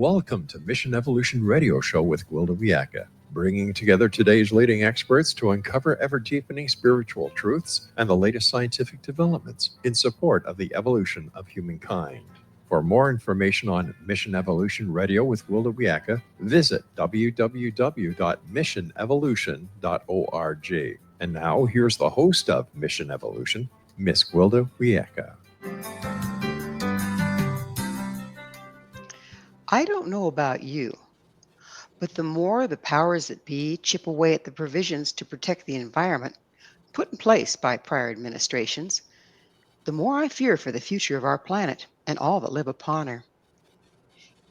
Welcome to Mission Evolution Radio Show with Gwilda Wiyaka, bringing together today's leading experts to uncover ever-deepening spiritual truths and the latest scientific developments in support of the evolution of humankind. For more information on Mission Evolution Radio with Gwilda Wiyaka, visit www.missionevolution.org. And now, here's the host of Mission Evolution, Miss Gwilda Wiyaka. I don't know about you, but the more the powers that be chip away at the provisions to protect the environment put in place by prior administrations, the more I fear for the future of our planet and all that live upon her.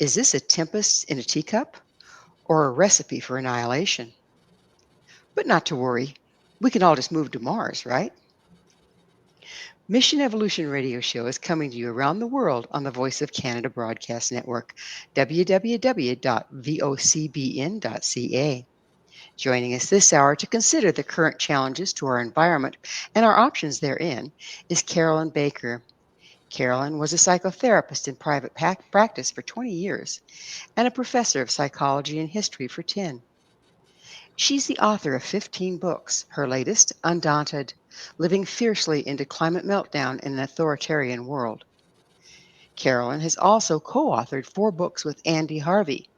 Is this a tempest in a teacup or a recipe for annihilation? But not to worry, we can all just move to Mars, right? Mission Evolution Radio Show is coming to you around the world on the Voice of Canada Broadcast Network, www.vocbn.ca. Joining us this hour to consider the current challenges to our environment and our options therein is Carolyn Baker. Carolyn was a psychotherapist in private practice for 20 years and a professor of psychology and history for 10. She's the author of 15 books, her latest, Undaunted, Living Fiercely into Climate Meltdown in an Authoritarian World. Carolyn has also co-authored 4 books with Andrew Harvey,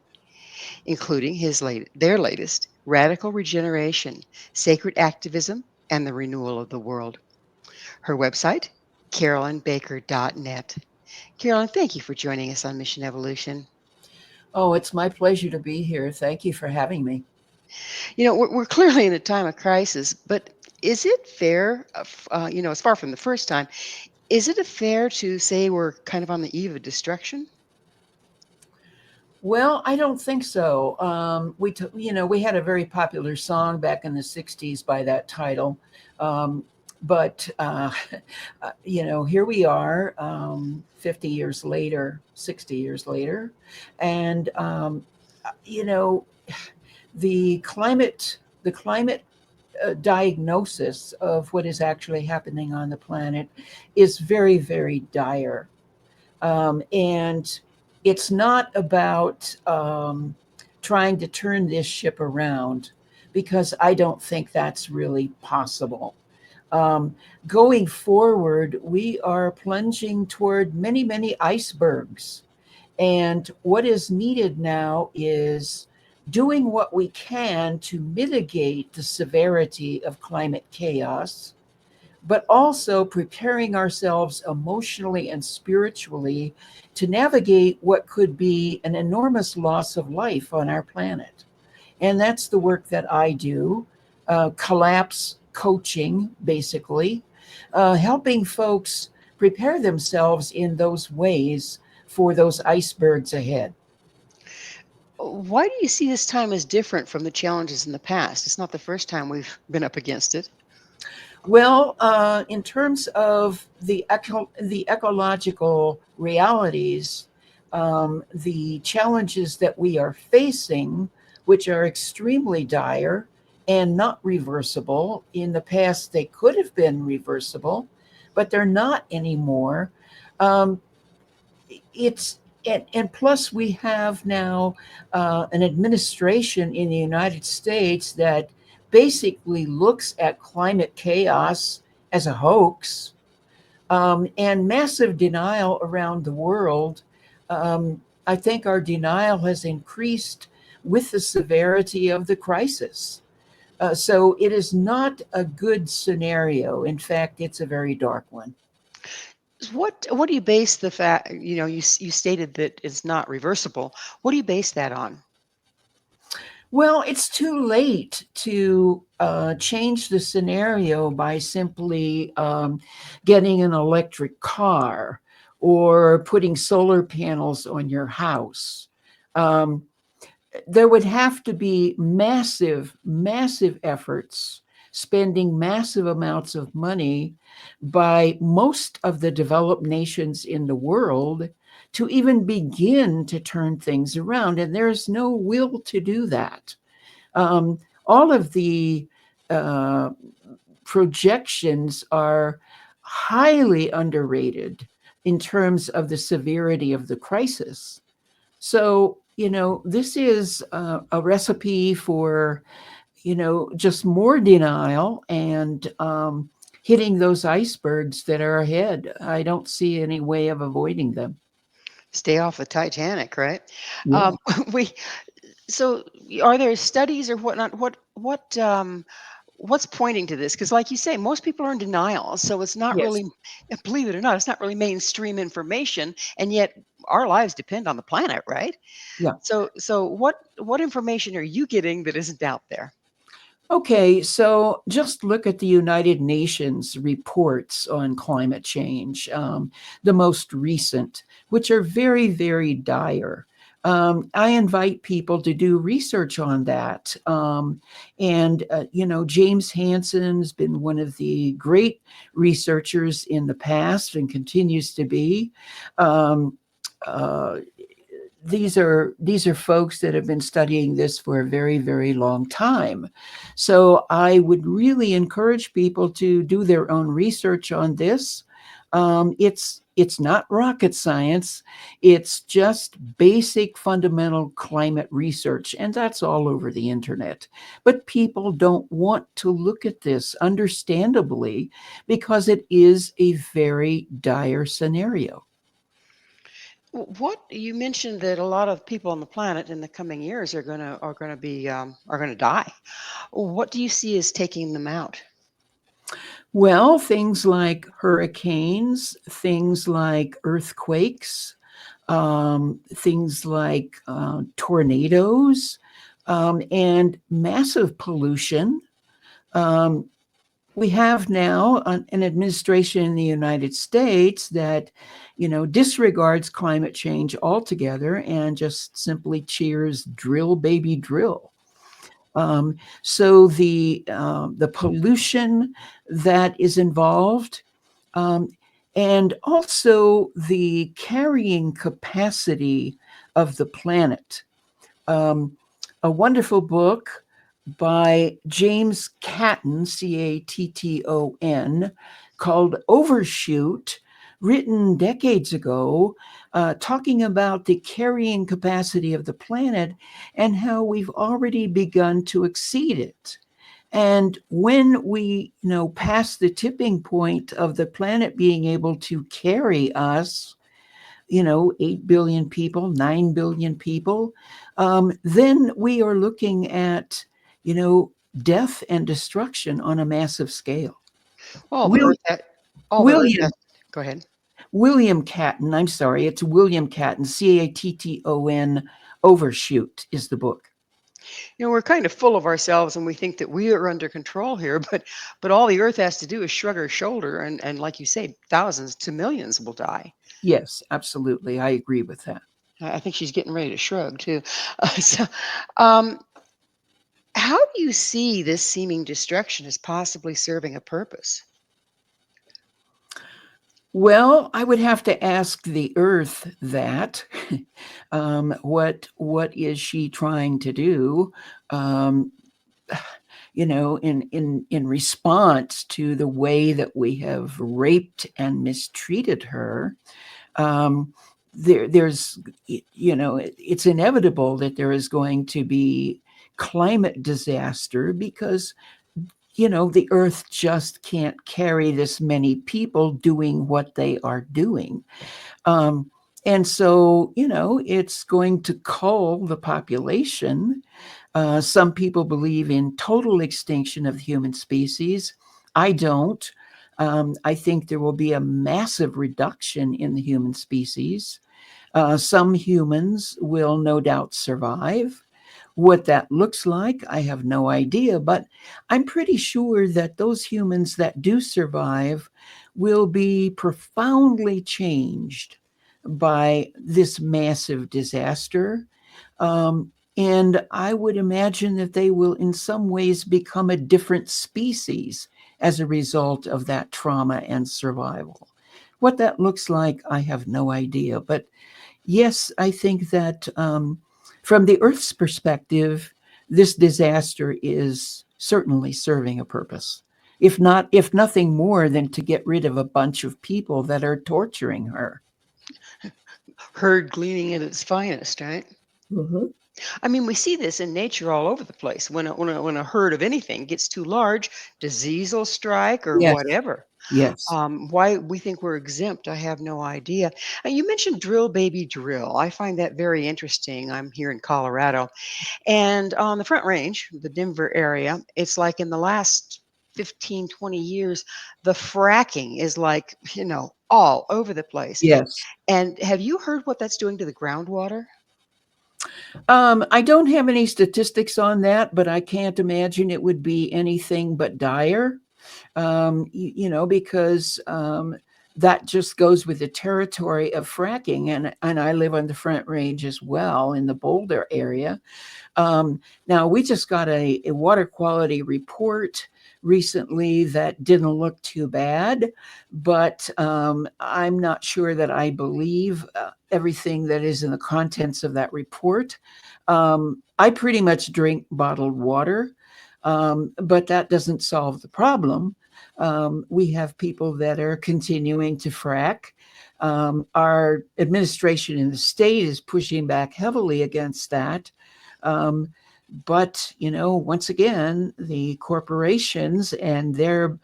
including their latest, Radical Regeneration, Sacred Activism, and the Renewal of the World. Her website, carolynbaker.net. Carolyn, thank you for joining us on Mission Evolution. Oh, it's my pleasure to be here. Thank you for having me. You know, we're clearly in a time of crisis, but is it fair, it's far from the first time, is it fair to say we're kind of on the eve of destruction? Well, I don't think so. We had a very popular song back in the 60s by that title. But here we are 50 years later, 60 years later. And, the climate diagnosis of what is actually happening on the planet is very, very dire. And it's not about trying to turn this ship around, because I don't think that's really possible. Going forward, we are plunging toward many, many icebergs. And what is needed now is doing what we can to mitigate the severity of climate chaos, but also preparing ourselves emotionally and spiritually to navigate what could be an enormous loss of life on our planet. And that's the work that I do, collapse coaching, basically, helping folks prepare themselves in those ways for those icebergs ahead. Why do you see this time as different from the challenges in the past? It's not the first time we've been up against it. Well, in terms of the ecological realities, the challenges that we are facing, which are extremely dire and not reversible. In the past, they could have been reversible, but they're not anymore. And plus, we have now an administration in the United States that basically looks at climate chaos as a hoax, and massive denial around the world. I think our denial has increased with the severity of the crisis. So it is not a good scenario. In fact, it's a very dark one. What do you base the fact, you stated that it's not reversible. What do you base that on? Well, it's too late to change the scenario by simply getting an electric car or putting solar panels on your house. There would have to be massive, massive efforts, spending massive amounts of money by most of the developed nations in the world to even begin to turn things around. And there's no will to do that. All of the projections are highly underrated in terms of the severity of the crisis. So this is a recipe for, just more denial and hitting those icebergs that are ahead. I don't see any way of avoiding them. Stay off the Titanic, right? Yeah. We so are there studies or whatnot? What's pointing to this? Because, like you say, most people are in denial, so it's not Yes. really, believe it or not, it's not really mainstream information, and yet our lives depend on the planet, right? Yeah. So what information are you getting that isn't out there? Okay, so just look at the United Nations reports on climate change, the most recent, which are very, very dire. I invite people to do research on that. James Hansen's been one of the great researchers in the past and continues to be. Um, uh, these are folks that have been studying this for a very, very long time. So I would really encourage people to do their own research on this. It's not rocket science. It's just basic fundamental climate research, and that's all over the internet. But people don't want to look at this, understandably, because it is a very dire scenario. What you mentioned that a lot of people on the planet in the coming years are gonna die. What do you see as taking them out? Well, things like hurricanes, things like earthquakes, things like tornadoes, and massive pollution. Um, we have now an administration in the United States that, disregards climate change altogether and just simply cheers drill, baby, drill. So the pollution that is involved, um, and also the carrying capacity of the planet. Um, a wonderful book by James Catton, Catton, called Overshoot, written decades ago, talking about the carrying capacity of the planet and how we've already begun to exceed it. And when we, pass the tipping point of the planet being able to carry us, 8 billion people, 9 billion people, then we are looking at, death and destruction on a massive scale. All the Will, earth ha all the earth has William Go ahead. William Catton, I'm sorry, it's William Catton, Catton, Overshoot is the book. We're kind of full of ourselves and we think that we are under control here, but all the earth has to do is shrug her shoulder and like you say, thousands to millions will die. Yes, absolutely. I agree with that. I think she's getting ready to shrug too. So, um, how do you see this seeming destruction as possibly serving a purpose? Well, I would have to ask the earth that. What is she trying to do? Um, in response to the way that we have raped and mistreated her. Um, there's, it's inevitable that there is going to be climate disaster because the earth just can't carry this many people doing what they are doing. Um, and so, it's going to cull the population. Some people believe in total extinction of the human species. I don't. I think there will be a massive reduction in the human species. Some humans will no doubt survive. What that looks like, I have no idea, but I'm pretty sure that those humans that do survive will be profoundly changed by this massive disaster. And I would imagine that they will, in some ways, become a different species as a result of that trauma and survival. What that looks like, I have no idea. But yes, I think that from the Earth's perspective, this disaster is certainly serving a purpose. If nothing more than to get rid of a bunch of people that are torturing her. Herd gleaning at its finest, right? Mhm. I mean, we see this in nature all over the place. When a herd of anything gets too large, disease will strike or Yes. whatever. Yes. Why we think we're exempt, I have no idea. You mentioned drill, baby, drill. I find that very interesting. I'm here in Colorado, and on the Front Range, the Denver area, it's like in the last 15, 20 years, the fracking is like, all over the place. Yes. And have you heard what that's doing to the groundwater? I don't have any statistics on that, but I can't imagine it would be anything but dire. Because that just goes with the territory of fracking, and I live on the Front Range as well in the Boulder area. Now, we just got a water quality report recently that didn't look too bad, but I'm not sure that I believe everything that is in the contents of that report. I pretty much drink bottled water, but that doesn't solve the problem. We have people that are continuing to frack. Our administration in the state is pushing back heavily against that. Um, but, once again, the corporations and their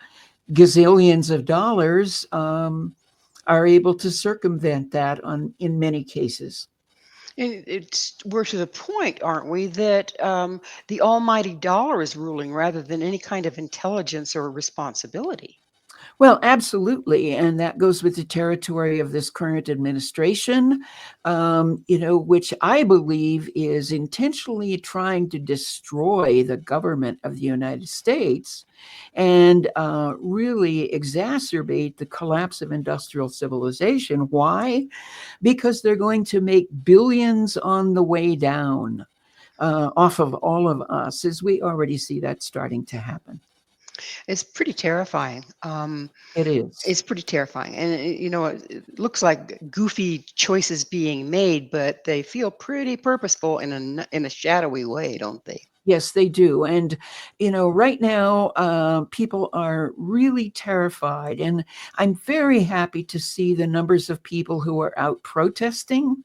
gazillions of dollars are able to circumvent that in many cases. And we're to the point, aren't we, that the almighty dollar is ruling rather than any kind of intelligence or responsibility. Well, absolutely. And that goes with the territory of this current administration, which I believe is intentionally trying to destroy the government of the United States and really exacerbate the collapse of industrial civilization. Why? Because they're going to make billions on the way down off of all of us, as we already see that starting to happen. It's pretty terrifying. It is. It's pretty terrifying. And, it looks like goofy choices being made, but they feel pretty purposeful in a shadowy way, don't they? Yes, they do. And, right now, people are really terrified. And I'm very happy to see the numbers of people who are out protesting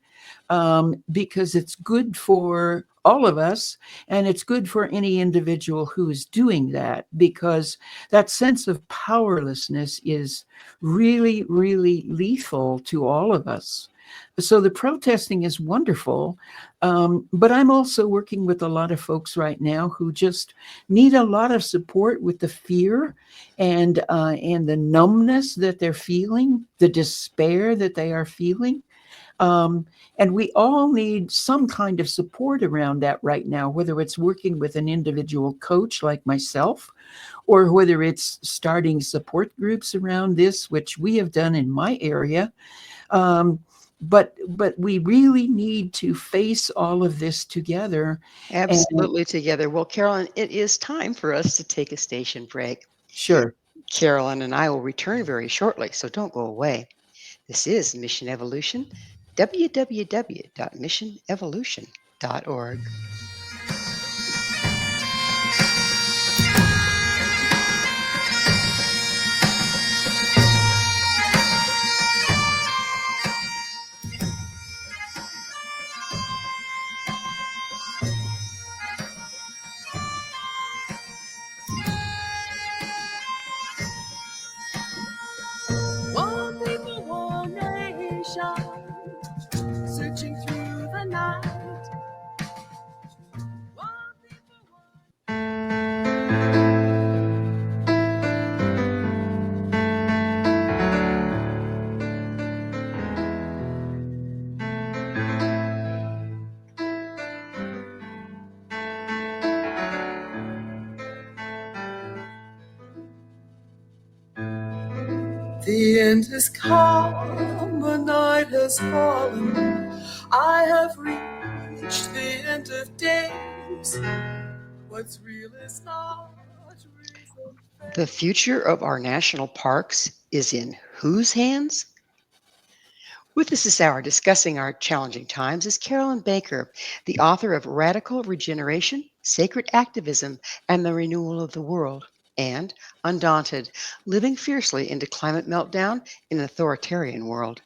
because it's good for all of us. And it's good for any individual who is doing that, because that sense of powerlessness is really, really lethal to all of us. So the protesting is wonderful. But I'm also working with a lot of folks right now who just need a lot of support with the fear and the numbness that they're feeling, the despair that they are feeling. And we all need some kind of support around that right now, whether it's working with an individual coach like myself, or whether it's starting support groups around this, which we have done in my area. But we really need to face all of this together. And Absolutely together. Well, Carolyn, it is time for us to take a station break. sure. Carolyn and I will return very shortly, so don't go away. This is Mission Evolution, www.missionevolution.org. One people, one nation, searching through the night. One people, one... The end has come, the night has fallen. I have reached the end of days. What's real is not reason. The future of our national parks is in whose hands? With us this hour discussing our challenging times is Carolyn Baker, the author of Radical Regeneration, Sacred Activism, and the Renewal of the World, and Undaunted, Living Fiercely into Climate Meltdown in an Authoritarian World.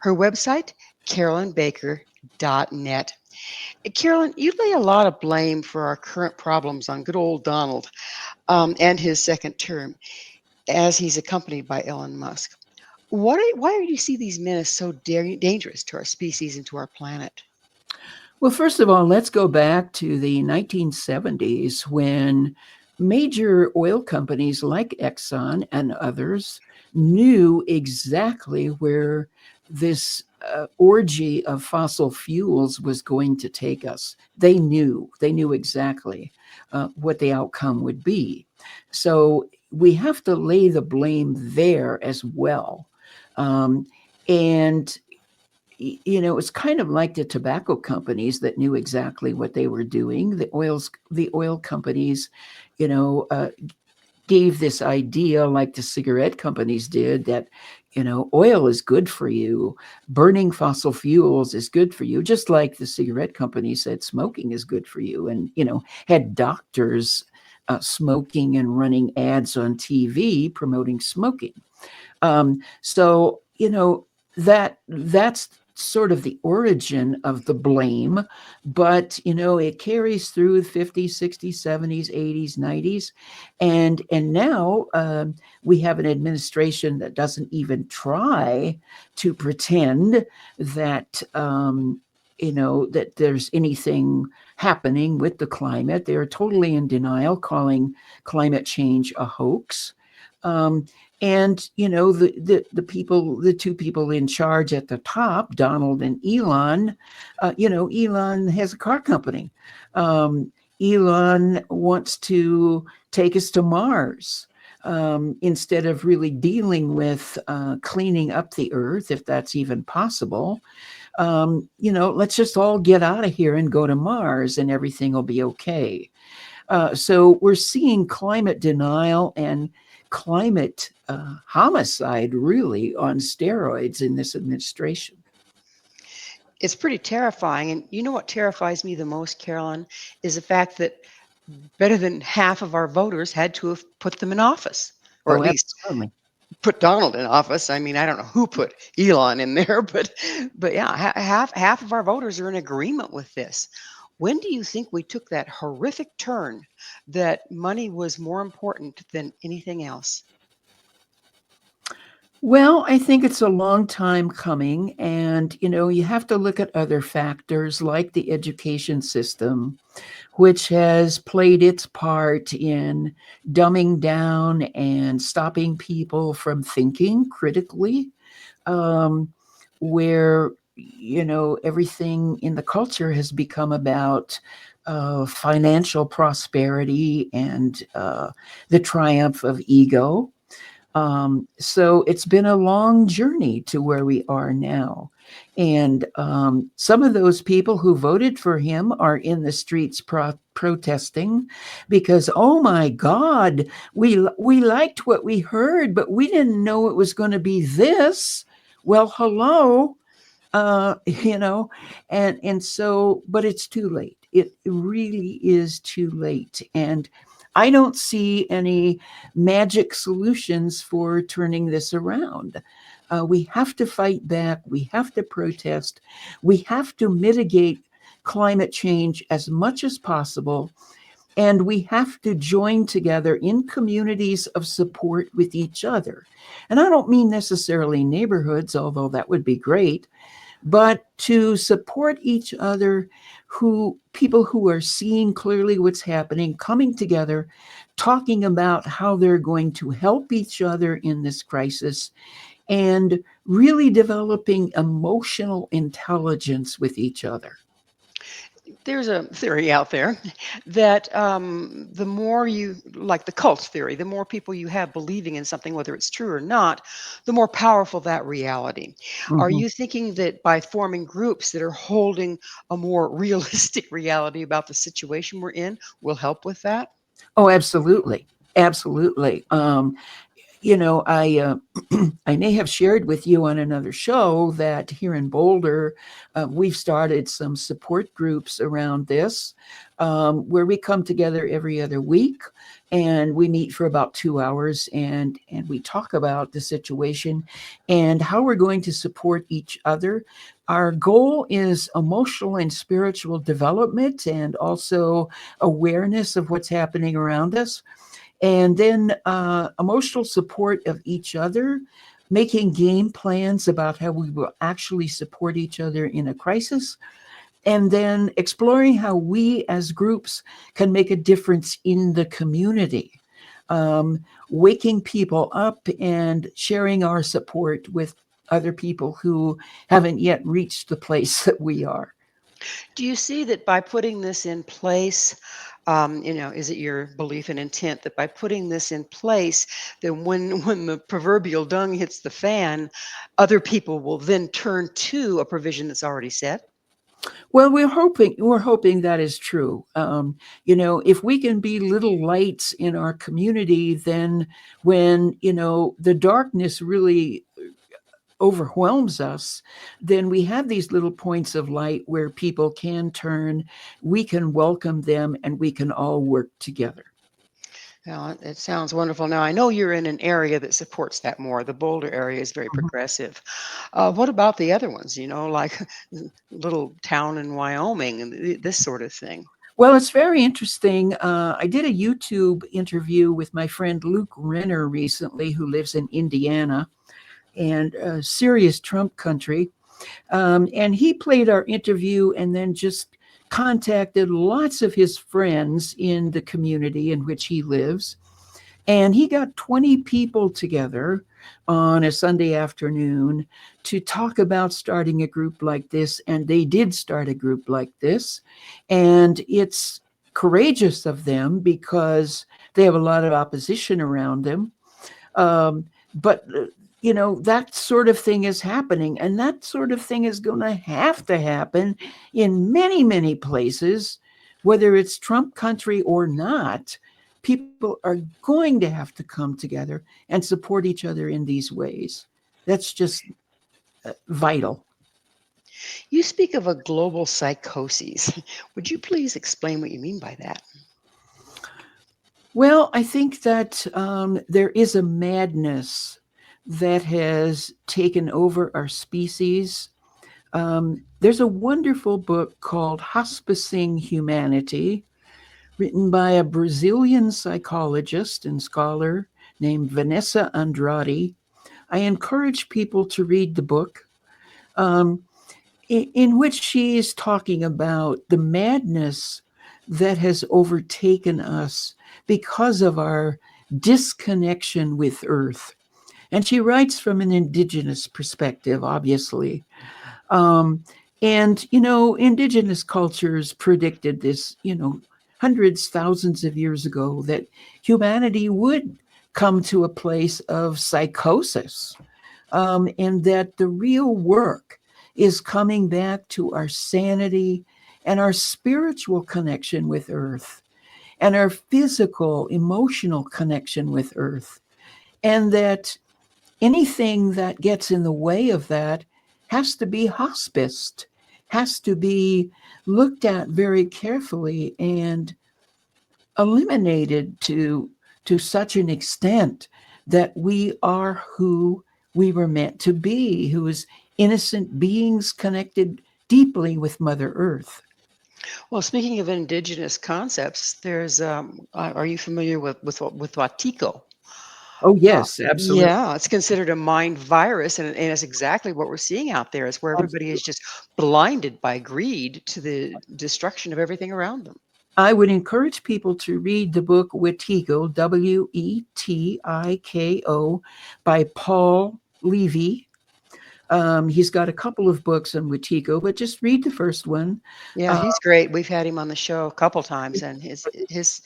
Her website, carolynbaker.net. Carolyn, you lay a lot of blame for our current problems on good old Donald and his second term, as he's accompanied by Elon Musk. Why do you see these men as so dangerous to our species and to our planet? Well, first of all, let's go back to the 1970s when major oil companies like Exxon and others knew exactly where this orgy of fossil fuels was going to take us. They knew exactly what the outcome would be. So we have to lay the blame there as well. And it's kind of like the tobacco companies that knew exactly what they were doing. The oil companies, gave this idea, like the cigarette companies did, that oil is good for you, burning fossil fuels is good for you, just like the cigarette companies said smoking is good for you, and had doctors smoking and running ads on TV promoting smoking. So that's sort of the origin of the blame, but it carries through the 50s, 60s, 70s, 80s, 90s, and now we have an administration that doesn't even try to pretend that that there's anything happening with the climate. They're totally in denial, calling climate change a hoax. And the two people in charge at the top, Donald and Elon, Elon has a car company. Elon wants to take us to Mars instead of really dealing with cleaning up the earth, if that's even possible. Let's just all get out of here and go to Mars and everything will be okay. So we're seeing climate denial and climate homicide really on steroids in this administration. It's pretty terrifying. And you know what terrifies me the most, Carolyn, is the fact that better than half of our voters had to have put them in office, or at least put Donald in office. I mean, I don't know who put Elon in there, but yeah, half of our voters are in agreement with this. When do you think we took that horrific turn that money was more important than anything else? Well, I think it's a long time coming. And, you have to look at other factors like the education system, which has played its part in dumbing down and stopping people from thinking critically, where everything in the culture has become about financial prosperity and the triumph of ego. So it's been a long journey to where we are now. And some of those people who voted for him are in the streets protesting because, oh my God, we liked what we heard, but we didn't know it was going to be this. Well, hello. And so, but it's too late. It really is too late. And I don't see any magic solutions for turning this around. We have to fight back. We have to protest. We have to mitigate climate change as much as possible. And we have to join together in communities of support with each other. And I don't mean necessarily neighborhoods, although that would be great, but to support each other, people who are seeing clearly what's happening, coming together, talking about how they're going to help each other in this crisis, and really developing emotional intelligence with each other. There's a theory out there that the more you, like the cult theory, the more people you have believing in something, whether it's true or not, the more powerful that reality. Are you thinking that by forming groups that are holding a more realistic reality about the situation we're in will help with that? Oh, absolutely. Absolutely. I I may have shared with you on another show that here in Boulder, we've started some support groups around this. where we come together every other week, and we meet for about 2 hours, and we talk about the situation and how we're going to support each other. Our goal is emotional and spiritual development, and also awareness of what's happening around us, and then emotional support of each other, making game plans about how we will actually support each other in a crisis, and then exploring how we as groups can make a difference in the community, waking people up and sharing our support with other people who haven't yet reached the place that we are. Do you see that by putting this in place, is it your belief and intent that by putting this in place, then when the proverbial dung hits the fan, other people will then turn to a provision that's already set? Well, we're hoping that is true. If we can be little lights in our community, then when the darkness really overwhelms us, then we have these little points of light where people can turn, we can welcome them, and we can all work together. Well, it sounds wonderful. Now, I know you're in an area that supports that more. The Boulder area is very Mhm. progressive. What about the other ones, like little town in Wyoming and this sort of thing? Well, it's very interesting. I did a YouTube interview with my friend Luke Renner recently, who lives in Indiana, and serious Trump country. And he played our interview and then just contacted lots of his friends in the community in which he lives. And he got 20 people together on a Sunday afternoon to talk about starting a group like this. And they did start a group like this. And it's courageous of them because they have a lot of opposition around them. But that sort of thing is happening, and that sort of thing is going to happen in many, many places, whether it's Trump country or not. People are going to have to come together and support each other in these ways. That's just vital. You speak of a global psychosis. Would you please explain what you mean by that? Well, I think that there is a madness that has taken over our species. There's a wonderful book called Hospicing Humanity, written by a Brazilian psychologist and scholar named Vanessa Andrade. I encourage people to read the book, um, in which she is talking about the madness that has overtaken us because of our disconnection with Earth. And she writes from an indigenous perspective, obviously. Um, and indigenous cultures predicted this, hundreds, thousands of years ago, that humanity would come to a place of psychosis, and that the real work is coming back to our sanity and our spiritual connection with Earth and our physical, emotional connection with Earth. And that anything that gets in the way of that has to be hospiced, has to be looked at very carefully and eliminated to such an extent that we are who we were meant to be, who is innocent beings connected deeply with Mother Earth. Well, speaking of indigenous concepts, are you familiar with Watiko? Oh, Uh, yes, absolutely. yeah, it's considered a mind virus, and it's exactly what we're seeing out there. Is where everybody is just blinded by greed to the destruction of everything around them. I would encourage people to read the book Wetiko, Wetiko, by Paul Levy. He's got a couple of books on Wetiko, but just read the first one. Yeah, Uh, he's great. We've had him on the show a couple times, and his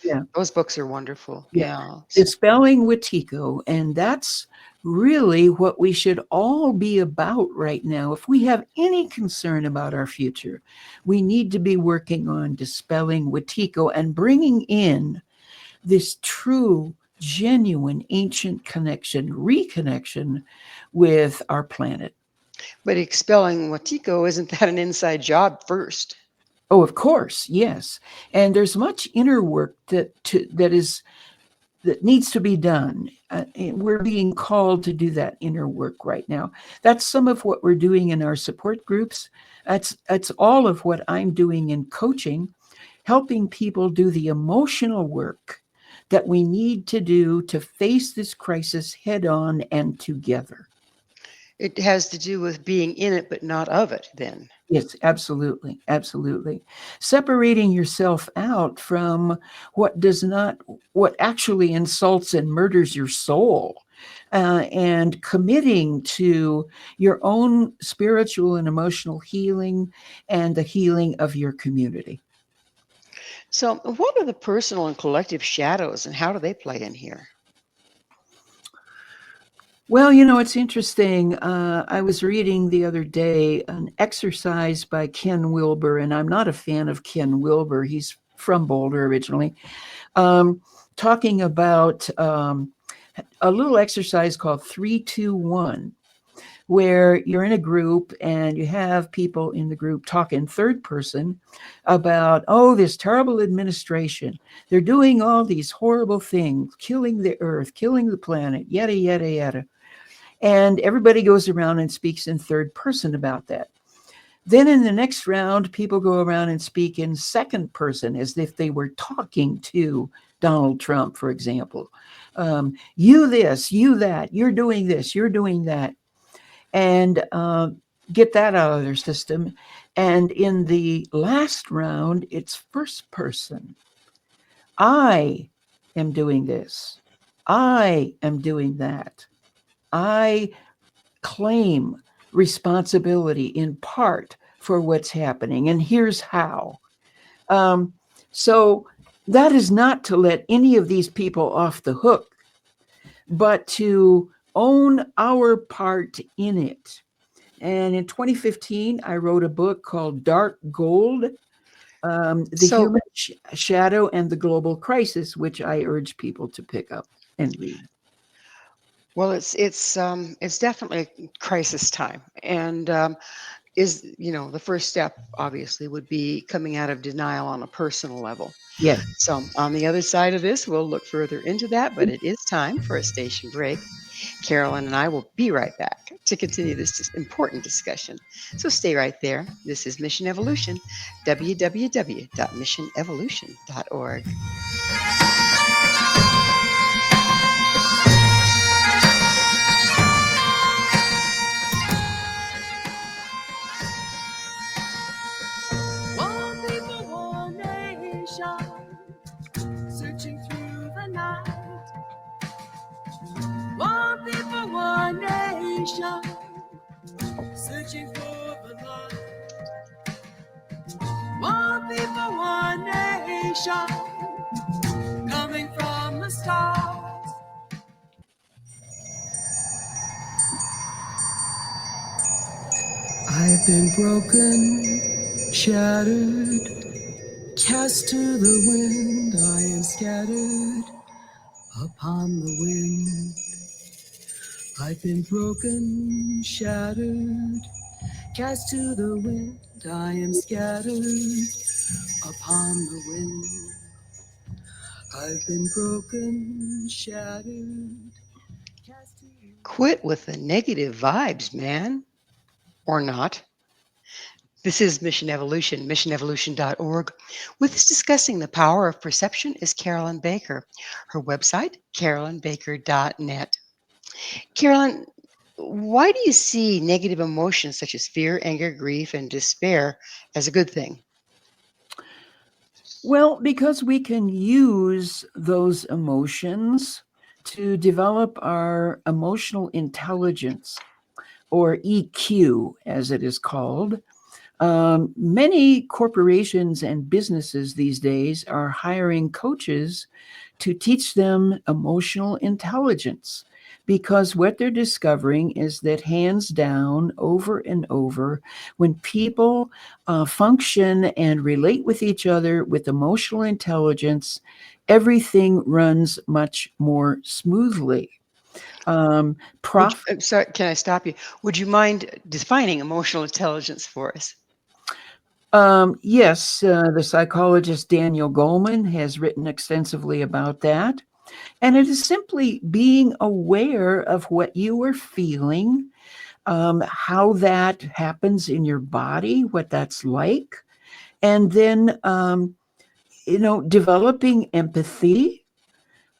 yeah, those books are wonderful. yeah. Yeah. Dispelling Wetiko, and that's really what we should all be about right now. If we have any concern about our future, we need to be working on dispelling Wetiko and bringing in this true, genuine, ancient connection, reconnection with our planet. But expelling Watiko, isn't that an inside job first? Oh, of course, yes. And there's much inner work that needs to be done. And we're being called to do that inner work right now. That's some of what we're doing in our support groups. That's all of what I'm doing in coaching, helping people do the emotional work that we need to do to face this crisis head on and together. It has to do with being in it, but not of it, then. Yes, absolutely. Absolutely. Separating yourself out from what actually insults and murders your soul, and committing to your own spiritual and emotional healing and the healing of your community. So, what are the personal and collective shadows, and how do they play in here? Well, it's interesting. I was reading the other day an exercise by Ken Wilber, and I'm not a fan of Ken Wilber. He's from Boulder originally, talking about a little exercise called 3-2-1, where you're in a group and you have people in the group talk in third person about, oh, this terrible administration. They're doing all these horrible things, killing the earth, killing the planet, yada, yada, yada. And everybody goes around and speaks in third person about that. Then in the next round, people go around and speak in second person as if they were talking to Donald Trump, for example. You this, you that, you're doing this, you're doing that. And get that out of their system. And in the last round, it's first person. I am doing this. I am doing that. I claim responsibility in part for what's happening, and here's how. So that is not to let any of these people off the hook, but to own our part in it. And in 2015, I wrote a book called Dark Gold, The Human Shadow and the Global Crisis, which I urge people to pick up and read. Well, it's definitely a crisis time, and the first step obviously would be coming out of denial on a personal level. Yes. So on the other side of this, we'll look further into that, but it is time for a station break. Carolyn and I will be right back to continue this important discussion. So stay right there. This is Mission Evolution, www.missionevolution.org. Searching through the night. One people, one nation. Searching for the light. One people, one nation. Coming from the stars. I've been broken, shattered, cast to the wind. I am scattered upon the wind. I've been broken, shattered, cast to the wind. I am scattered upon the wind. I've been broken, shattered, cast to the wind. Quit with the negative vibes, man. Or not. This is Mission Evolution, missionevolution.org. With us discussing the power of perception is Carolyn Baker. Her website, carolynbaker.net. Carolyn, why do you see negative emotions such as fear, anger, grief, and despair as a good thing? Well, because we can use those emotions to develop our emotional intelligence, or EQ, as it is called. Many corporations and businesses these days are hiring coaches to teach them emotional intelligence, because what they're discovering is that, hands down, over and over, when people function and relate with each other with emotional intelligence, everything runs much more smoothly. Sorry, can I stop you? Would you mind defining emotional intelligence for us? Yes, the psychologist Daniel Goleman has written extensively about that. And it is simply being aware of what you are feeling, how that happens in your body, what that's like, and then, developing empathy.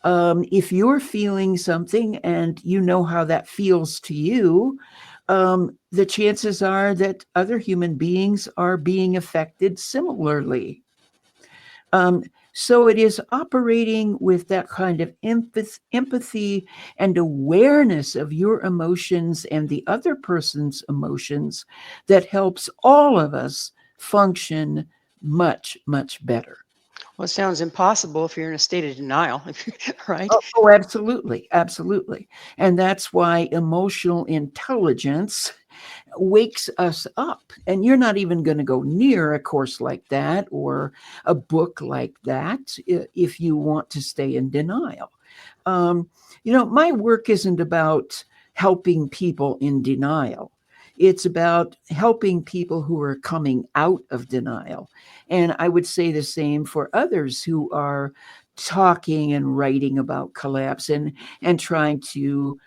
If you're feeling something and you know how that feels to you, the chances are that other human beings are being affected similarly. Um, so it is operating with that kind of empathy and awareness of your emotions and the other person's emotions that helps all of us function much, much better. Well, it sounds impossible if you're in a state of denial, right? Oh, absolutely. Absolutely. And that's why emotional intelligence wakes us up. And you're not even going to go near a course like that or a book like that if you want to stay in denial. My work isn't about helping people in denial. It's about helping people who are coming out of denial. And I would say the same for others who are talking and writing about collapse and trying to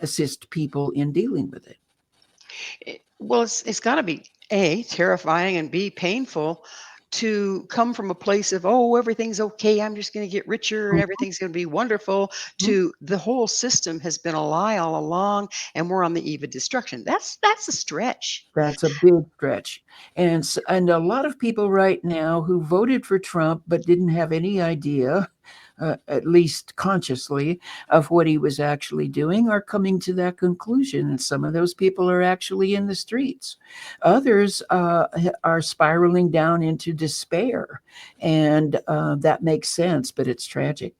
assist people in dealing with it. Well, it's got to be A, terrifying, and B, painful to come from a place of, oh, everything's okay. I'm just going to get richer and everything's going to be wonderful, Mhm. to the whole system has been a lie all along and we're on the eve of destruction. That's a stretch. That's a big stretch. And a lot of people right now who voted for Trump but didn't have any idea, at least consciously, of what he was actually doing are coming to that conclusion. And some of those people are actually in the streets. Others are spiraling down into despair. And that makes sense, but it's tragic.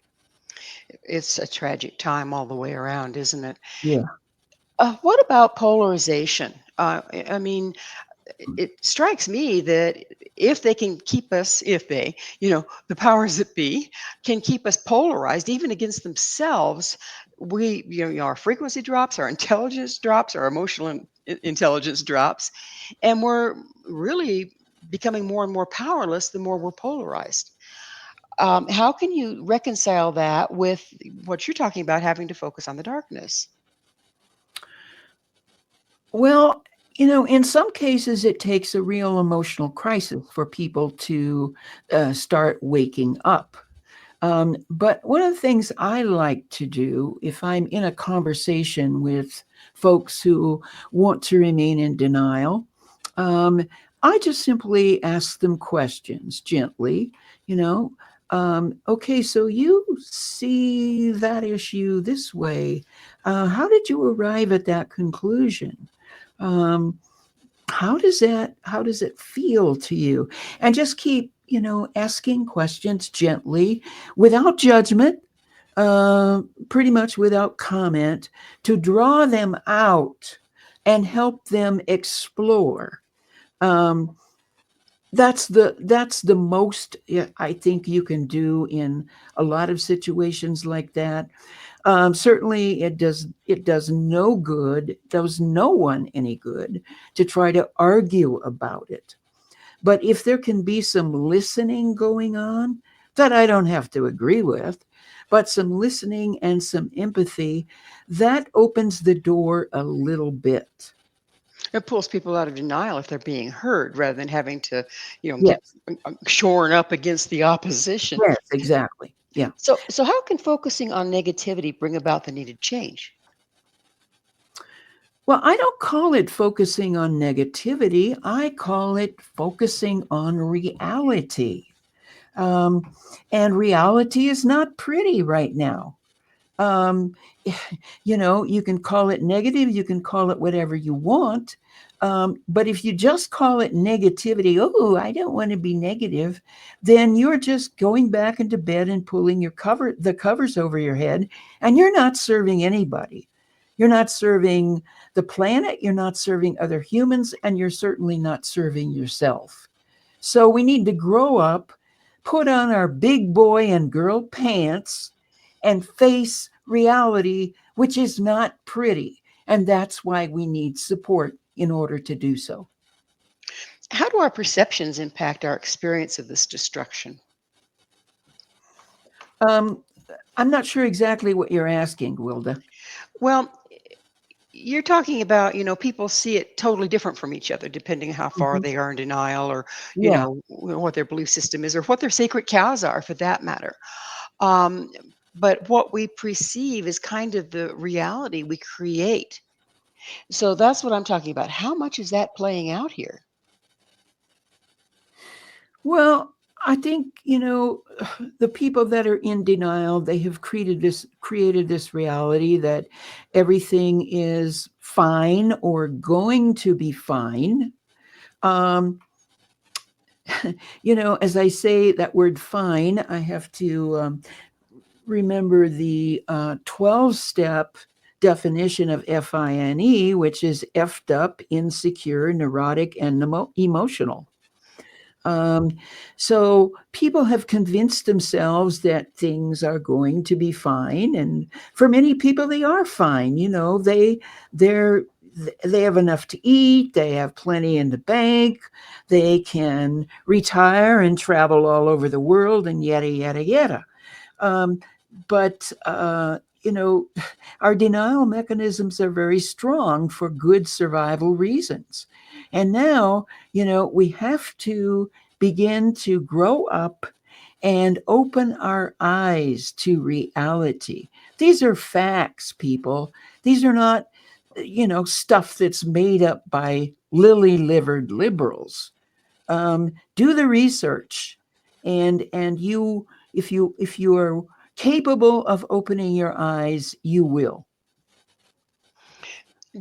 It's a tragic time all the way around, isn't it? Yeah. What about polarization? I mean, it strikes me that if they can keep us, if they, the powers that be, can keep us polarized, even against themselves, we, our frequency drops, our intelligence drops, our emotional intelligence drops, and we're really becoming more and more powerless the more we're polarized. How can you reconcile that with what you're talking about, having to focus on the darkness? Well, in some cases, it takes a real emotional crisis for people to start waking up. But one of the things I like to do if I'm in a conversation with folks who want to remain in denial, um, I just simply ask them questions gently, you know. Okay, so you see that issue this way. How did you arrive at that conclusion? Um, how does it feel to you? And just keep asking questions gently, without judgment, pretty much without comment, to draw them out and help them explore. um, that's the most, yeah, I think you can do in a lot of situations like that. Certainly, it does no good, does no one any good to try to argue about it. But if there can be some listening going on that I don't have to agree with, but some listening and some empathy, that opens the door a little bit. It pulls people out of denial if they're being heard rather than having to, get Yes, shorn up against the opposition. yes, exactly. Yeah. So how can focusing on negativity bring about the needed change? Well, I don't call it focusing on negativity. I call it focusing on reality. Um, and reality is not pretty right now. Um, you can call it negative, you can call it whatever you want. But if you just call it negativity, oh, I don't want to be negative, then you're just going back into bed and pulling the covers over your head, and you're not serving anybody. You're not serving the planet, you're not serving other humans, and you're certainly not serving yourself. So we need to grow up, put on our big boy and girl pants, and face reality, which is not pretty. And that's why we need support in order to do so. How do our perceptions impact our experience of this destruction? Um, I'm not sure exactly what you're asking, Gwilda. Well, you're talking about, people see it totally different from each other, depending on how far Mhm. they are in denial or, Yeah. what their belief system is or what their sacred cows are for that matter. Um, but what we perceive is kind of the reality we create. So that's what I'm talking about. How much is that playing out here? Well, I think, the people that are in denial, they have created this reality that everything is fine or going to be fine. Um, as I say that word fine, I have to remember the 12-step definition of FINE, which is effed up, insecure, neurotic, and emotional. Um, so people have convinced themselves that things are going to be fine, and for many people, they are fine. They're they have enough to eat, they have plenty in the bank, they can retire and travel all over the world, and yada yada yada. But our denial mechanisms are very strong for good survival reasons. And now, we have to begin to grow up and open our eyes to reality. These are facts, people. These are not, stuff that's made up by lily livered liberals. Do the research, and if you are capable of opening your eyes, you will.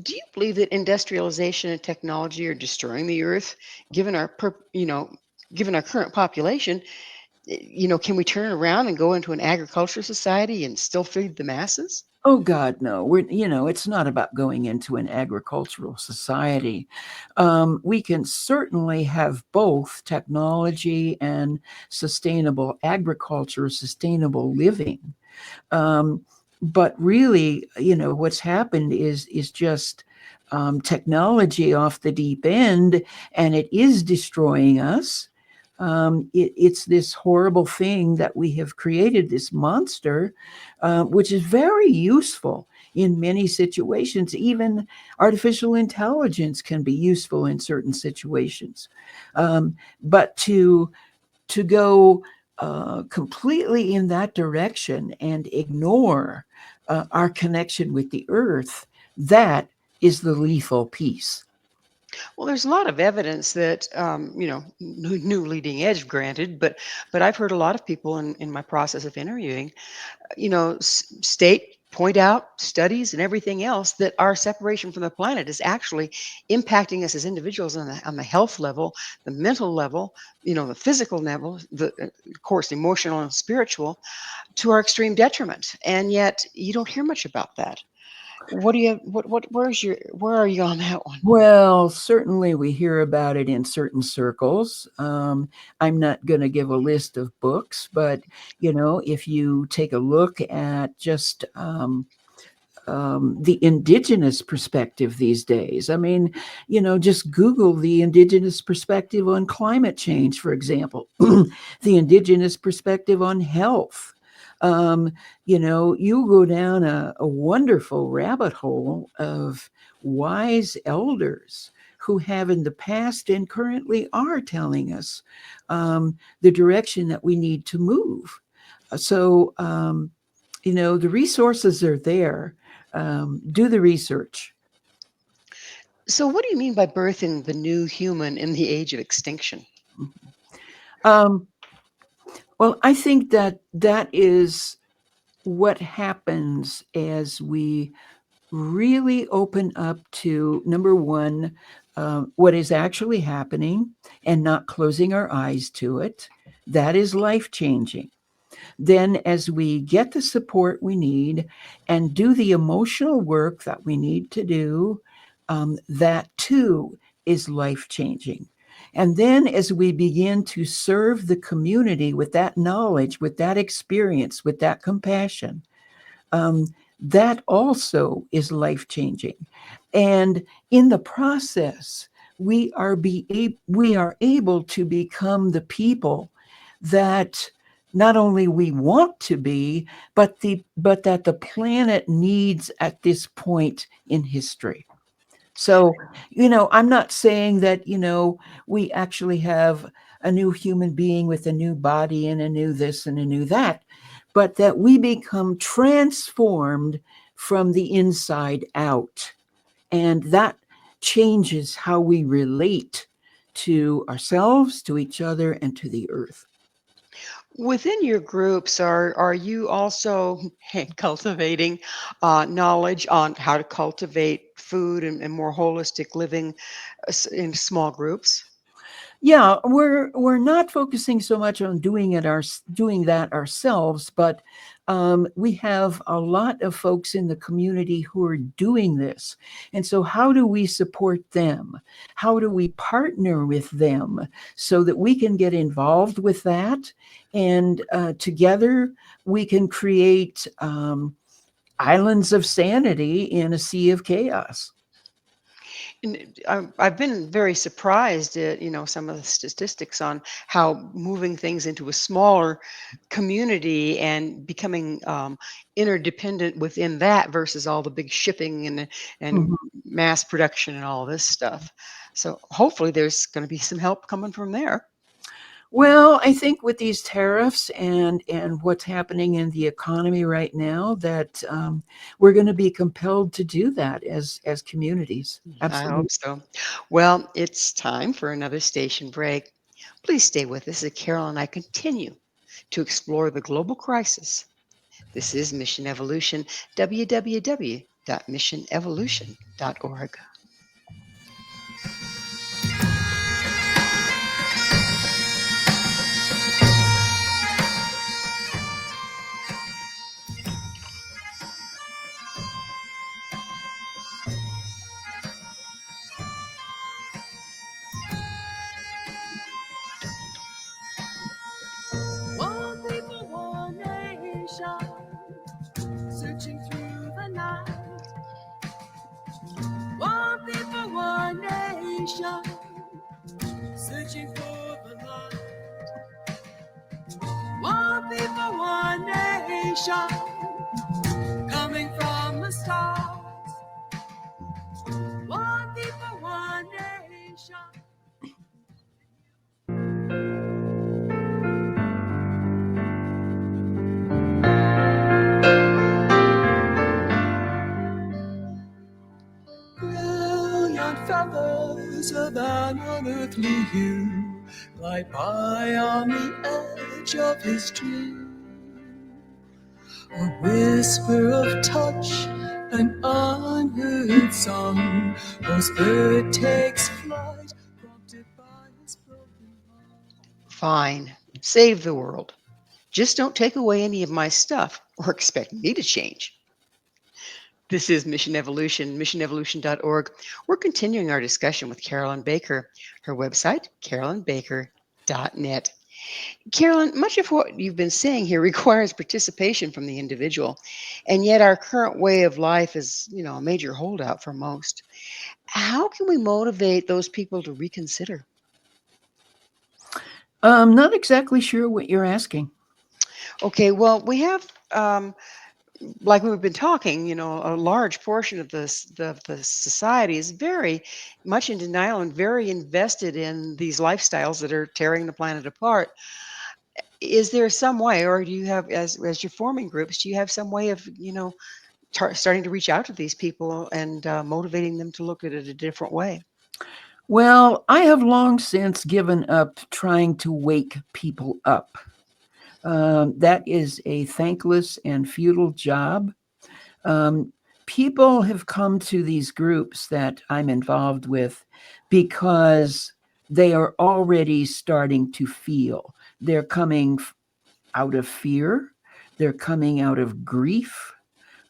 Do you believe that industrialization and technology are destroying the earth, given given our current population? Can we turn around and go into an agriculture society and still feed the masses? Oh God, no. It's not about going into an agricultural society. We can certainly have both technology and sustainable agriculture, sustainable living. But really, what's happened is just technology off the deep end, and it is destroying us. It's this horrible thing that we have created, this monster, which is very useful in many situations. Even artificial intelligence can be useful in certain situations. But to go completely in that direction and ignore our connection with the earth, that is the lethal piece. Well, there's a lot of evidence that, new leading edge, granted, but I've heard a lot of people in my process of interviewing, state point out studies and everything else that our separation from the planet is actually impacting us as individuals on the health level, the mental level, the physical level, of course, emotional and spiritual, to our extreme detriment. And yet, you don't hear much about that. What do you? Where are you on that one? Well, certainly we hear about it in certain circles. I'm not going to give a list of books, but if you take a look at just the indigenous perspective these days. I mean, just Google the indigenous perspective on climate change, for example, the indigenous perspective on health. You go down a wonderful rabbit hole of wise elders who have in the past and currently are telling us the direction that we need to move. So, the resources are there. Do the research. So, what do you mean by birthing the new human in the age of extinction? Um, well, I think that is what happens as we really open up to, number one, what is actually happening and not closing our eyes to it. That is life changing. Then, as we get the support we need and do the emotional work that we need to do, that too is life changing. And then, as we begin to serve the community with that knowledge, with that experience, with that compassion, um, that also is life changing. And in the process, we are able to become the people that not only we want to be, but that the planet needs at this point in history. So, I'm not saying that, we actually have a new human being with a new body and a new this and a new that, but that we become transformed from the inside out. And that changes how we relate to ourselves, to each other, and to the earth. Within your groups, are you also cultivating knowledge on how to cultivate food and more holistic living in small groups? Yeah, we're not focusing so much on doing that ourselves, but we have a lot of folks in the community who are doing this. And so how do we support them? How do we partner with them so that we can get involved with that? And together we can create islands of sanity in a sea of chaos. And I've been very surprised at, some of the statistics on how moving things into a smaller community and becoming interdependent within that versus all the big shipping and Mhm. mass production and all this stuff. So hopefully there's going to be some help coming from there. Well, I think with these tariffs and what's happening in the economy right now, that we're going to be compelled to do that as communities. I Absolutely. hope so. Well, it's time for another station break. Please stay with us as Carol and I continue to explore the global crisis. This is Mission Evolution, www.missionevolution.org. One people, one nation, searching through the night. One people, one nation, searching for the light. One people, one nation, coming from the stars. One people, one nation. Brilliant feathers of an unearthly hue glide by on the edge of his dream. A whisper of touch, an unheard song, whose bird takes flight, prompted by his broken heart. Fine, save the world. Just don't take away any of my stuff or expect me to change. This is Mission Evolution, missionevolution.org. We're continuing our discussion with Carolyn Baker. Her website, carolynbaker.net. Carolyn, much of what you've been saying here requires participation from the individual, and yet our current way of life is, a major holdout for most. How can we motivate those people to reconsider? Not exactly sure what you're asking. Okay, well, we have, like we've been talking, a large portion of the society is very much in denial and very invested in these lifestyles that are tearing the planet apart. Is there some way, or do you have, as you're forming groups, do you have some way of, starting to reach out to these people and motivating them to look at it a different way? Well, I have long since given up trying to wake people up. That is a thankless and futile job. People have come to these groups that I'm involved with because they are already starting to feel. They're coming out of fear. They're coming out of grief.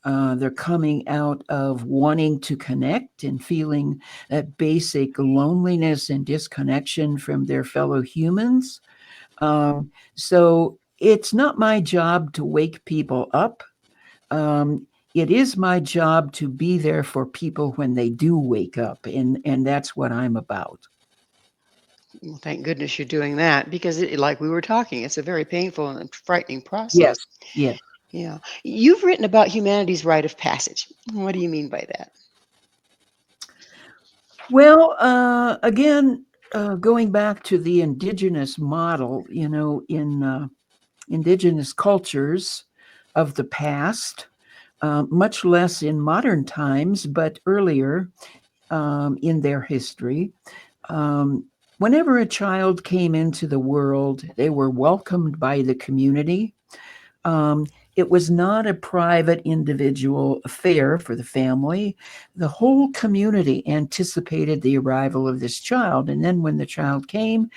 They're coming out of wanting to connect and feeling that basic loneliness and disconnection from their fellow humans. So it's not my job to wake people up. it is my job to be there for people when they do wake up, and that's what I'm about. Well, thank goodness you're doing that because, like we were talking, it's a very painful and frightening Yes, process. yes. Yeah. You've written about humanity's rite of passage. What do you mean by that? Well, again, going back to the indigenous model, in indigenous cultures of the past, much less in modern times, but earlier in their history, um, whenever a child came into the world, they were welcomed by the community. Um, it was not a private individual affair for the family. The whole community anticipated the arrival of this child. And then when the child came,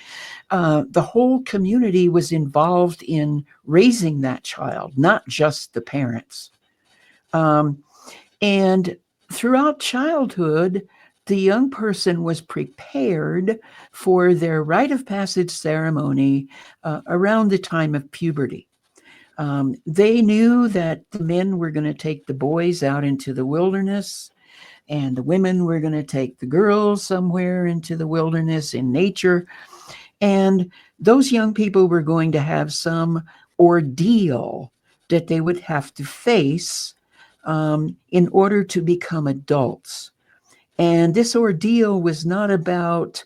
the whole community was involved in raising that child, not just the parents. Um, and throughout childhood, the young person was prepared for their rite of passage ceremony around the time of puberty. They knew that the men were going to take the boys out into the wilderness, and the women were going to take the girls somewhere into the wilderness in nature. And those young people were going to have some ordeal that they would have to face in order to become adults. And this ordeal was not about,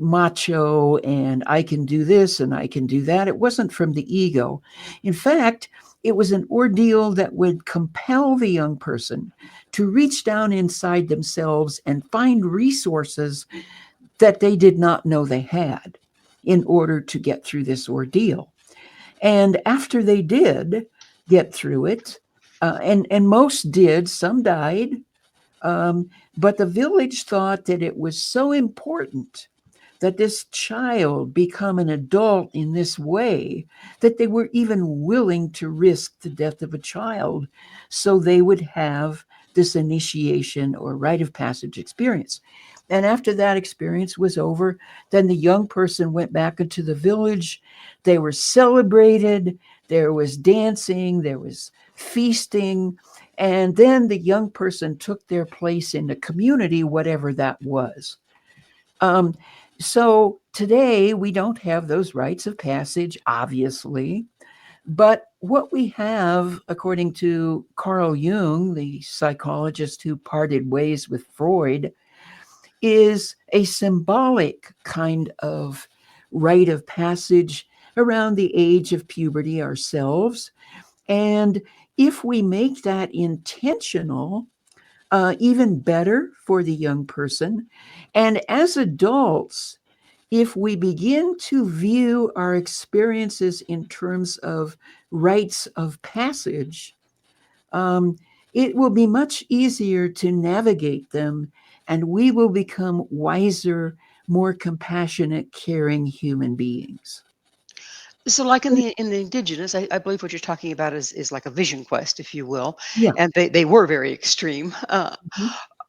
macho and I can do this and I can do that. It wasn't from the ego. In fact, it was an ordeal that would compel the young person to reach down inside themselves and find resources that they did not know they had in order to get through this ordeal. And after they did get through it, and most did, some died, but the village thought that it was so important that this child become an adult in this way that they were even willing to risk the death of a child so they would have this initiation or rite of passage experience. And after that experience was over, then the young person went back into the village. They were celebrated. There was dancing. There was feasting. And then the young person took their place in the community, whatever that was. So today we don't have those rites of passage, obviously. But what we have, according to Carl Jung, the psychologist who parted ways with Freud, is a symbolic kind of rite of passage around the age of puberty ourselves. And if we make that intentional, even better for the young person. And as adults, if we begin to view our experiences in terms of rites of passage, it will be much easier to navigate them, and we will become wiser, more compassionate, caring human beings. So, like in the indigenous, I believe what you're talking about is like a vision quest, if you will, Yeah. and they were very extreme.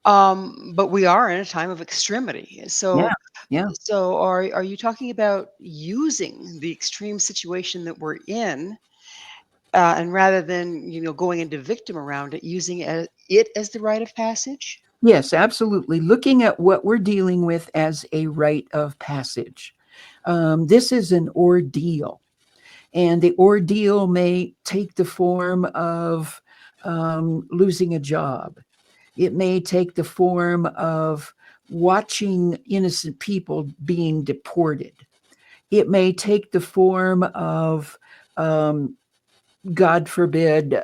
Mhm. But we are in a time of extremity. Yeah. So, Yeah. so are you talking about using the extreme situation that we're in, and rather than going into victim around it, using it as the rite of passage? Yes, absolutely. Looking at what we're dealing with as a rite of passage. This is an ordeal, and the ordeal may take the form of losing a job. It may take the form of watching innocent people being deported. It may take the form of, God forbid,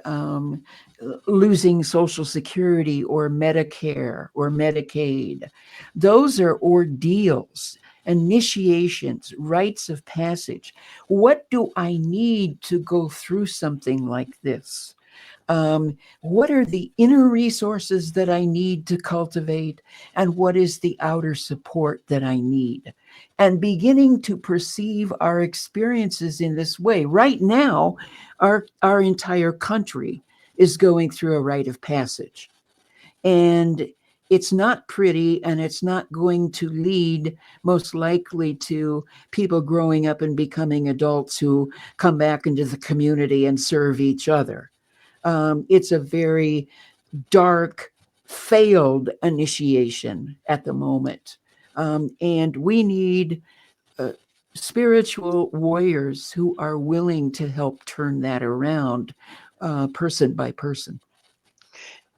losing Social Security or Medicare or Medicaid. Those are ordeals, initiations, rites of passage. What do I need to go through something like this? What are the inner resources that I need to cultivate, and what is the outer support that I need? And beginning to perceive our experiences in this way. Right now, our entire country is going through a rite of passage. And it's not pretty, and it's not going to lead most likely to people growing up and becoming adults who come back into the community and serve each other. It's a very dark, failed initiation at the moment. And we need spiritual warriors who are willing to help turn that around, person by person.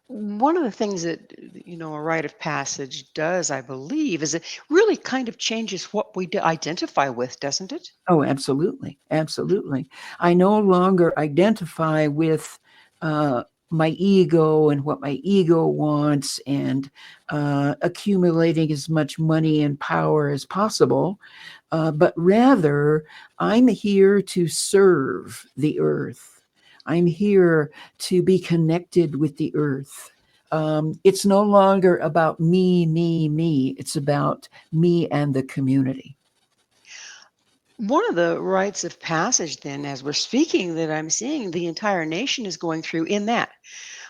One of the things that, a rite of passage does, I believe, is it really kind of changes what we identify with, doesn't it? Oh, absolutely. Absolutely. I no longer identify with my ego and what my ego wants and accumulating as much money and power as possible, but rather I'm here to serve the earth. I'm here to be connected with the earth. It's no longer about me, me, me. It's about me and the community. One of the rites of passage, then, as we're speaking, that I'm seeing the entire nation is going through in that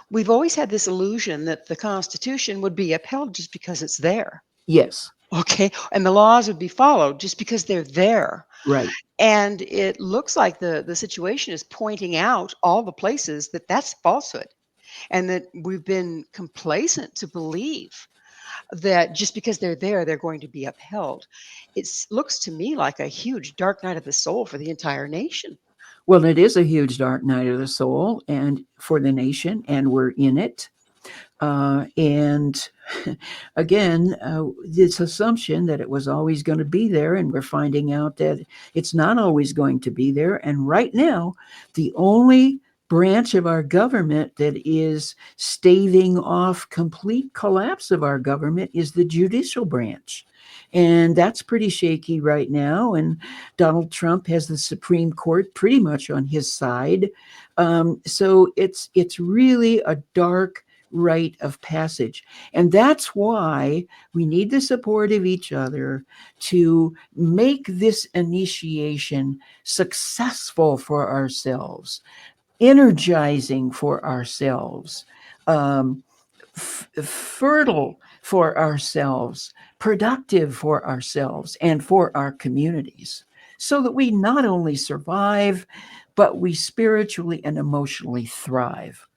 we've always had this illusion that the Constitution would be upheld just because it's there. Yes, Okay. And the laws would be followed just because they're there. right. And it looks like the situation is pointing out all the places that that's falsehood and that we've been complacent to believe that just because they're there, they're going to be upheld. It looks to me like a huge dark night of the soul for the entire nation. Well, it is a huge dark night of the soul and for the nation, and we're in it. And again, this assumption that it was always going to be there, and we're finding out that it's not always going to be there. And right now, the only branch of our government that is staving off complete collapse of our government is the judicial branch. And that's pretty shaky right now. And Donald Trump has the Supreme Court pretty much on his side. So it's really a dark rite of passage. And that's why we need the support of each other to make this initiation successful for ourselves, energizing for ourselves, fertile for ourselves, productive for ourselves and for our communities, so that we not only survive, but we spiritually and emotionally thrive.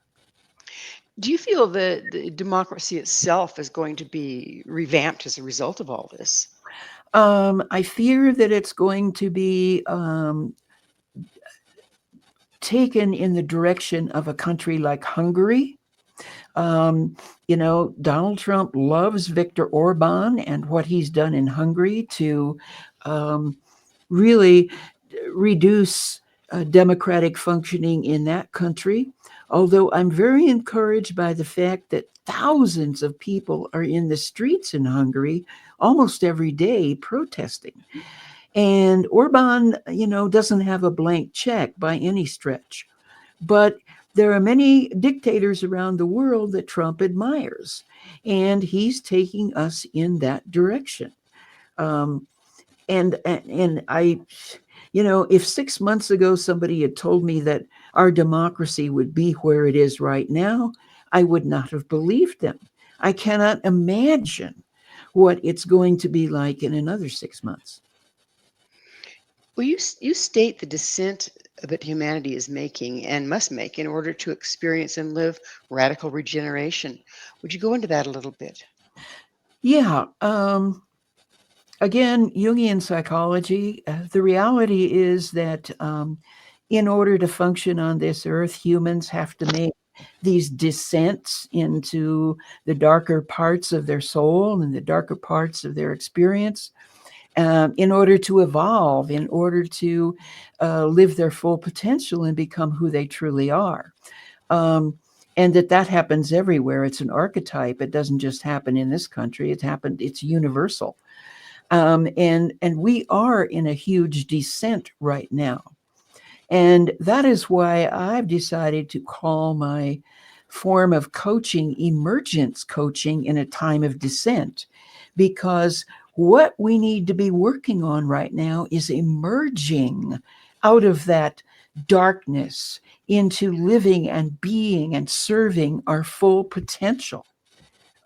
Do you feel that the democracy itself is going to be revamped as a result of all this? I fear that it's going to be taken in the direction of a country like Hungary. Donald Trump loves Viktor Orban and what he's done in Hungary to really reduce democratic functioning in that country. Although I'm very encouraged by the fact that thousands of people are in the streets in Hungary almost every day protesting. And Orban, doesn't have a blank check by any stretch. But there are many dictators around the world that Trump admires, and he's taking us in that direction. And I, if 6 months ago somebody had told me that our democracy would be where it is right now, I would not have believed them. I cannot imagine what it's going to be like in another 6 months. Well, you state the descent that humanity is making and must make in order to experience and live radical regeneration. Would you go into that a little bit? Yeah. Again, Jungian psychology, the reality is that in order to function on this earth, humans have to make these descents into the darker parts of their soul and the darker parts of their experience in order to evolve, in order to live their full potential and become who they truly are. And that happens everywhere. It's an archetype. It doesn't just happen in this country. It's universal. And we are in a huge descent right now. And that is why I've decided to call my form of coaching emergence coaching in a time of descent, because what we need to be working on right now is emerging out of that darkness into living and being and serving our full potential.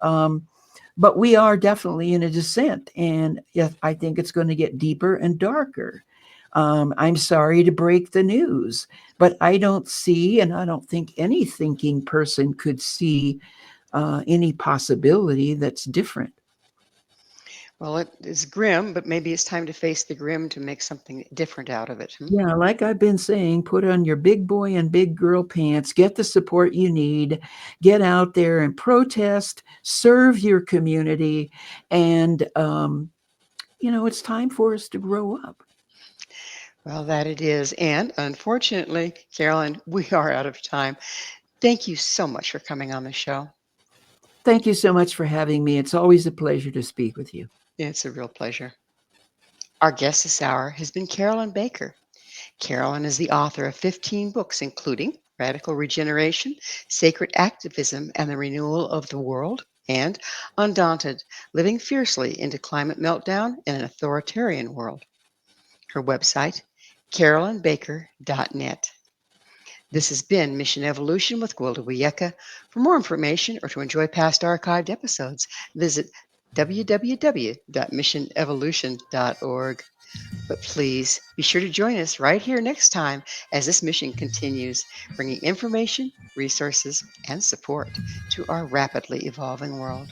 But we are definitely in a descent, and I think it's going to get deeper and darker. I'm sorry to break the news, but I don't see, and I don't think any thinking person could see any possibility that's different. Well, it is grim, but maybe it's time to face the grim to make something different out of it. Yeah, like I've been saying, put on your big boy and big girl pants, get the support you need, get out there and protest, serve your community, and, it's time for us to grow up. Well, that it is. And unfortunately, Carolyn, we are out of time. Thank you so much for coming on the show. Thank you so much for having me. It's always a pleasure to speak with you. It's a real pleasure. Our guest this hour has been Carolyn Baker. Carolyn is the author of 15 books, including Radical Regeneration, Sacred Activism, and the Renewal of the World, and Undaunted, Living Fiercely into Climate Meltdown in an Authoritarian World. Her website, carolynbaker.net. This has been Mission Evolution with Gwilda Wiyaka. For more information or to enjoy past archived episodes, visit www.missionevolution.org. But please be sure to join us right here next time as this mission continues, bringing information, resources, and support to our rapidly evolving world.